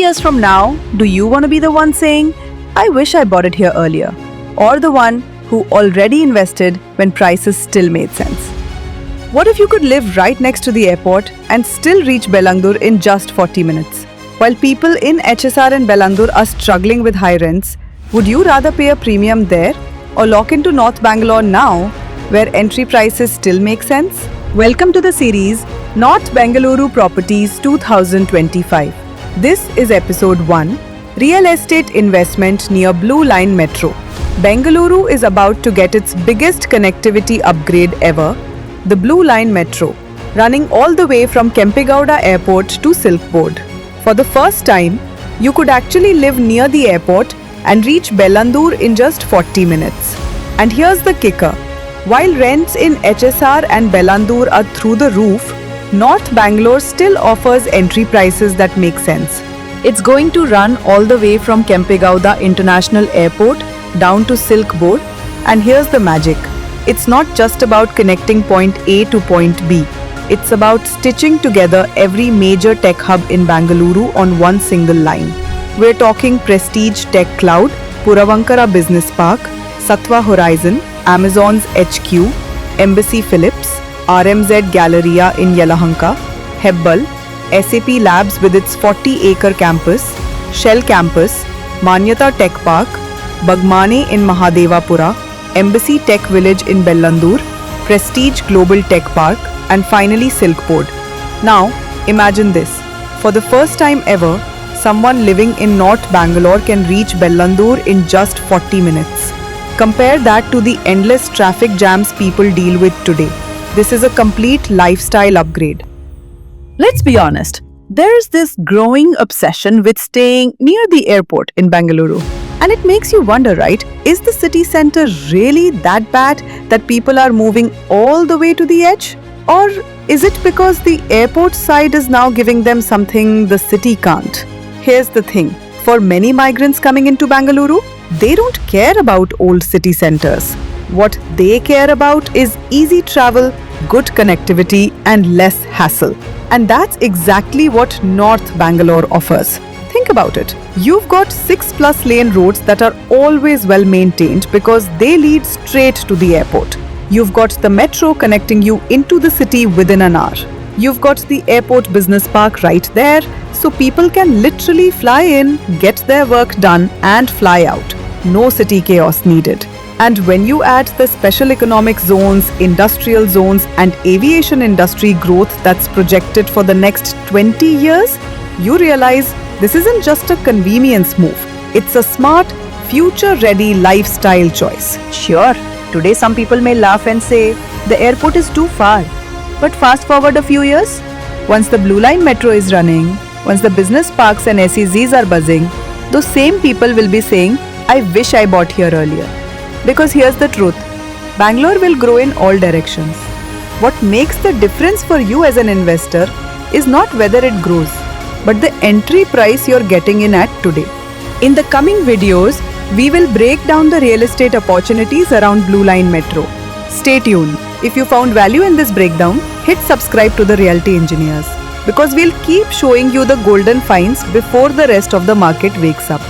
years from now, do you want to be the one saying, I wish I bought it here earlier? Or the one who already invested when prices still made sense? What if you could live right next to the airport and still reach Bellandur in just 40 minutes? While people in HSR and Bellandur are struggling with high rents, would you rather pay a premium there or lock into North Bangalore now, where entry prices still make sense? Welcome to the series North Bengaluru Properties 2025. This is episode 1, Real Estate Investment near Blue Line Metro. Bengaluru is about to get its biggest connectivity upgrade ever, the Blue Line Metro, running all the way from Kempegowda Airport to Silk Board. For the first time, you could actually live near the airport and reach Bellandur in just 40 minutes. And here's the kicker. While rents in HSR and Bellandur are through the roof, North Bangalore still offers entry prices that make sense. It's going to run all the way from Kempegowda International Airport down to Silk Board. And here's the magic. It's not just about connecting point A to point B. It's about stitching together every major tech hub in Bengaluru on one single line. We're talking Prestige Tech Cloud, Puravankara Business Park, Sattva Horizon, Amazon's HQ, Embassy Philips, RMZ Galleria in Yelahanka, Hebbal, SAP Labs with its 40-acre campus, Shell Campus, Manyata Tech Park, Bagmane in Mahadevapura, Embassy Tech Village in Bellandur, Prestige Global Tech Park, and finally Silk Board. Now, imagine this. For the first time ever, someone living in North Bangalore can reach Bellandur in just 40 minutes. Compare that to the endless traffic jams people deal with today. This is a complete lifestyle upgrade. Let's be honest, there's this growing obsession with staying near the airport in Bengaluru. And it makes you wonder, right? Is the city center really that bad that people are moving all the way to the edge? Or is it because the airport side is now giving them something the city can't? Here's the thing. For many migrants coming into Bengaluru, they don't care about old city centers. What they care about is easy travel, good connectivity, and less hassle. And that's exactly what North Bangalore offers. Think about it. You've got 6+ lane roads that are always well maintained because they lead straight to the airport. You've got the metro connecting you into the city within an hour. You've got the airport business park right there, so people can literally fly in, get their work done, and fly out. No city chaos needed. And when you add the special economic zones, industrial zones, and aviation industry growth that's projected for the next 20 years, you realize this isn't just a convenience move. It's a smart, future-ready lifestyle choice. Sure, today some people may laugh and say, the airport is too far. But fast forward a few years, once the Blue Line Metro is running, once the business parks and SEZs are buzzing, those same people will be saying, I wish I bought here earlier. Because here's the truth, Bangalore will grow in all directions. What makes the difference for you as an investor is not whether it grows, but the entry price you're getting in at today. In the coming videos, we will break down the real estate opportunities around Blue Line Metro. Stay tuned. If you found value in this breakdown, hit subscribe to the Realty Engineers because we'll keep showing you the golden finds before the rest of the market wakes up.